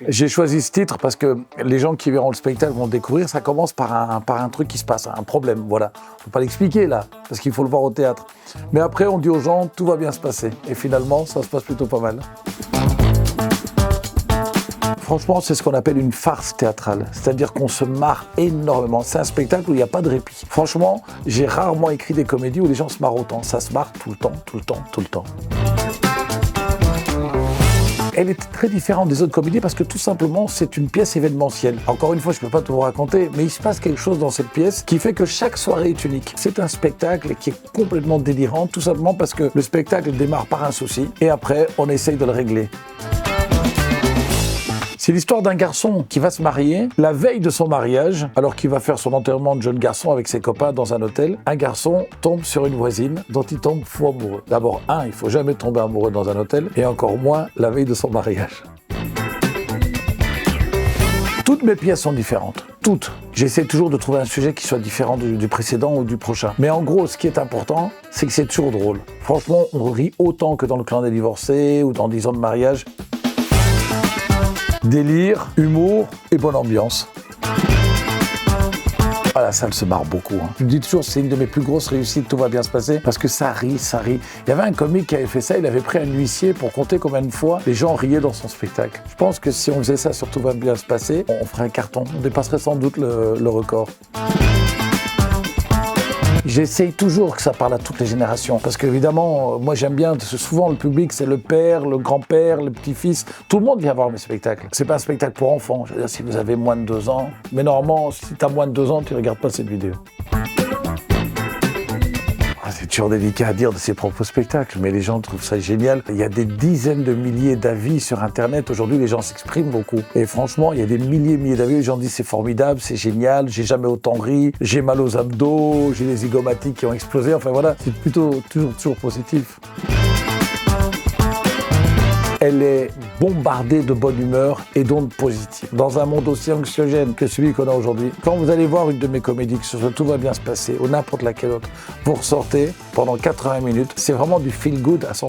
J'ai choisi ce titre parce que les gens qui verront le spectacle vont le découvrir. Ça commence par un truc qui se passe, un problème, voilà. On ne peut pas l'expliquer là, parce qu'il faut le voir au théâtre. Mais après, on dit aux gens, tout va bien se passer. Et finalement, ça se passe plutôt pas mal. Franchement, c'est ce qu'on appelle une farce théâtrale. C'est-à-dire qu'on se marre énormément. C'est un spectacle où il n'y a pas de répit. Franchement, j'ai rarement écrit des comédies où les gens se marrent autant. Ça se marre tout le temps, tout le temps, tout le temps. Elle est très différente des autres comédies parce que tout simplement, c'est une pièce événementielle. Encore une fois, je ne peux pas tout vous raconter, mais il se passe quelque chose dans cette pièce qui fait que chaque soirée est unique. C'est un spectacle qui est complètement délirant, tout simplement parce que le spectacle démarre par un souci et après, on essaye de le régler. C'est l'histoire d'un garçon qui va se marier. La veille de son mariage, alors qu'il va faire son enterrement de jeune garçon avec ses copains dans un hôtel, un garçon tombe sur une voisine dont il tombe fou amoureux. D'abord, il ne faut jamais tomber amoureux dans un hôtel, et encore moins la veille de son mariage. Toutes mes pièces sont différentes. Toutes. J'essaie toujours de trouver un sujet qui soit différent du précédent ou du prochain. Mais en gros, ce qui est important, c'est que c'est toujours drôle. Franchement, on rit autant que dans Le Clan des divorcés ou dans 10 ans de mariage. Délire, humour et bonne ambiance. La salle se marre beaucoup. Je me dis toujours, c'est une de mes plus grosses réussites, tout va bien se passer, parce que ça rit, ça rit. Il y avait un comique qui avait fait ça, il avait pris un huissier pour compter combien de fois les gens riaient dans son spectacle. Je pense que si on faisait ça sur Tout va bien se passer, on ferait un carton, on dépasserait sans doute le record. J'essaye toujours que ça parle à toutes les générations. Parce qu'évidemment, moi j'aime bien, souvent le public c'est le père, le grand-père, le petit-fils. Tout le monde vient voir mes spectacles. C'est pas un spectacle pour enfants. Je veux dire, si vous avez moins de 2 ans. Mais normalement, si t'as moins de 2 ans, tu regardes pas cette vidéo. C'est toujours délicat à dire de ses propres spectacles, mais les gens trouvent ça génial. Il y a des dizaines de milliers d'avis sur Internet. Aujourd'hui, les gens s'expriment beaucoup. Et franchement, il y a des milliers d'avis. Les gens disent c'est formidable, c'est génial, j'ai jamais autant ri, j'ai mal aux abdos, j'ai les zygomatiques qui ont explosé. Enfin voilà, c'est plutôt toujours positif. Elle est bombardée de bonne humeur et d'ondes positives. Dans un monde aussi anxiogène que celui qu'on a aujourd'hui, quand vous allez voir une de mes comédies, que ce soit Tout va bien se passer ou n'importe laquelle autre, vous ressortez pendant 80 minutes. C'est vraiment du feel good à 100%.